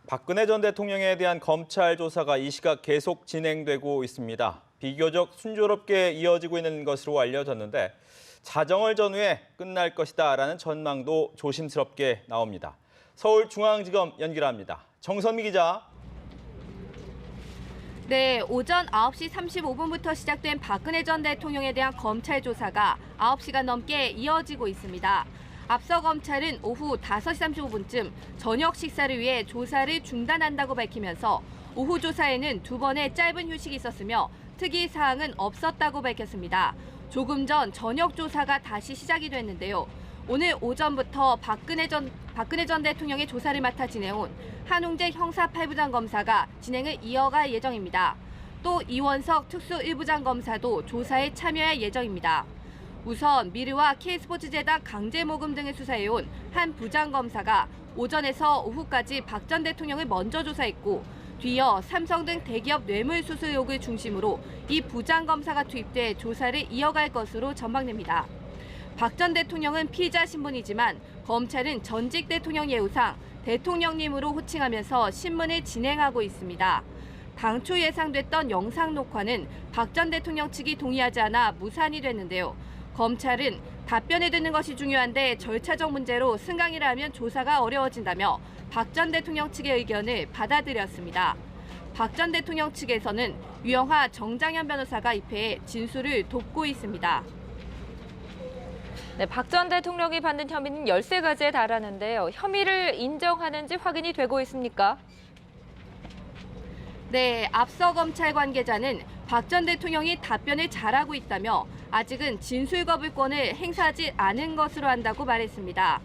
박근혜 전 대통령에 대한 검찰 조사가 이 시각 계속 진행되고 있습니다. 비교적 순조롭게 이어지고 있는 것으로 알려졌는데 자정을 전후에 끝날 것이다라는 전망도 조심스럽게 나옵니다. 서울중앙지검 연결합니다. 정선미 기자. 네, 오전 9시 35분부터 시작된 박근혜 전 대통령에 대한 검찰 조사가 9시간 넘게 이어지고 있습니다. 앞서 검찰은 오후 5시 35분쯤 저녁 식사를 위해 조사를 중단한다고 밝히면서 오후 조사에는 2번의 짧은 휴식이 있었으며 특이 사항은 없었다고 밝혔습니다. 조금 전 저녁 조사가 다시 시작이 됐는데요. 오늘 오전부터 박근혜 전 대통령의 조사를 맡아 지내온 한웅재 형사 8부장 검사가 진행을 이어갈 예정입니다. 또 이원석 특수 1부장 검사도 조사에 참여할 예정입니다. 우선 미르와 K스포츠재단 강제 모금 등을 수사해온 한 부장검사가 오전에서 오후까지 박 전 대통령을 먼저 조사했고 뒤이어 삼성 등 대기업 뇌물수수 의혹을 중심으로 이 부장검사가 투입돼 조사를 이어갈 것으로 전망됩니다. 박 전 대통령은 피의자 신분이지만 검찰은 전직 대통령 예우상 대통령님으로 호칭하면서 신문을 진행하고 있습니다. 당초 예상됐던 영상 녹화는 박 전 대통령 측이 동의하지 않아 무산이 됐는데요. 검찰은 답변을 듣는 것이 중요한데 절차적 문제로 승강이라 하면 조사가 어려워진다며 박 전 대통령 측의 의견을 받아들였습니다. 박 전 대통령 측에서는 유영하 정장현 변호사가 입회해 진술을 돕고 있습니다. 네, 박 전 대통령이 받는 혐의는 13가지에 달하는데요. 혐의를 인정하는지 확인이 되고 있습니까? 네, 앞서 검찰 관계자는 박 전 대통령이 답변을 잘하고 있다며 아직은 진술 거부권을 행사하지 않은 것으로 한다고 말했습니다.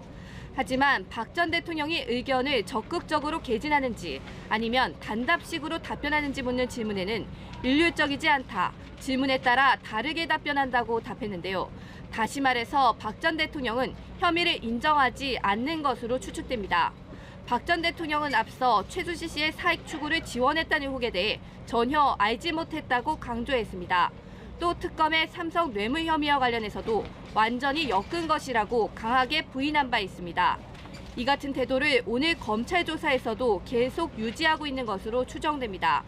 하지만 박 전 대통령이 의견을 적극적으로 개진하는지 아니면 단답식으로 답변하는지 묻는 질문에는 일률적이지 않다, 질문에 따라 다르게 답변한다고 답했는데요. 다시 말해서 박 전 대통령은 혐의를 인정하지 않는 것으로 추측됩니다. 박 전 대통령은 앞서 최순실 씨의 사익 추구를 지원했다는 의혹에 대해 전혀 알지 못했다고 강조했습니다. 또 특검의 삼성 뇌물 혐의와 관련해서도 완전히 엮은 것이라고 강하게 부인한 바 있습니다. 이 같은 태도를 오늘 검찰 조사에서도 계속 유지하고 있는 것으로 추정됩니다.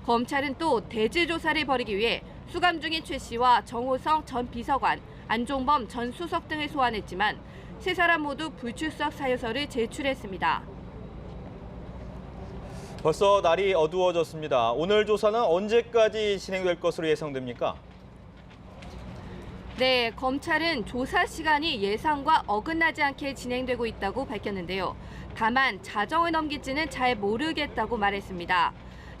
검찰은 또 대질 조사를 벌이기 위해 수감 중인 최 씨와 정호성 전 비서관, 안종범 전 수석 등을 소환했지만 세 사람 모두 불출석 사유서를 제출했습니다. 벌써 날이 어두워졌습니다. 오늘 조사는 언제까지 진행될 것으로 예상됩니까? 네, 검찰은 조사 시간이 예상과 어긋나지 않게 진행되고 있다고 밝혔는데요. 다만 자정을 넘길지는 잘 모르겠다고 말했습니다.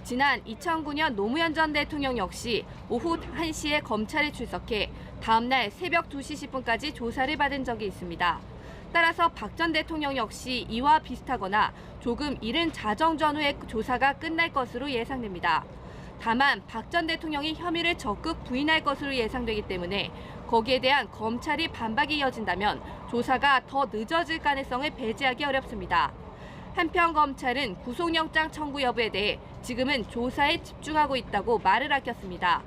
지난 2009년 노무현 전 대통령 역시 오후 1시에 검찰에 출석해 다음 날 새벽 2시 10분까지 조사를 받은 적이 있습니다. 따라서 박 전 대통령 역시 이와 비슷하거나 조금 이른 자정 전후에 조사가 끝날 것으로 예상됩니다. 다만 박 전 대통령이 혐의를 적극 부인할 것으로 예상되기 때문에 거기에 대한 검찰이 반박이 이어진다면 조사가 더 늦어질 가능성을 배제하기 어렵습니다. 한편 검찰은 구속영장 청구 여부에 대해 지금은 조사에 집중하고 있다고 말을 아꼈습니다.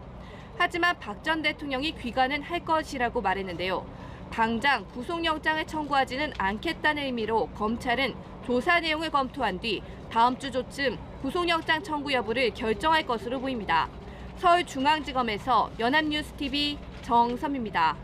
하지만 박 전 대통령이 귀가는 할 것이라고 말했는데요. 당장 구속영장을 청구하지는 않겠다는 의미로 검찰은 조사 내용을 검토한 뒤 다음 주 초쯤 구속영장 청구 여부를 결정할 것으로 보입니다. 서울중앙지검에서 연합뉴스TV 정선미입니다.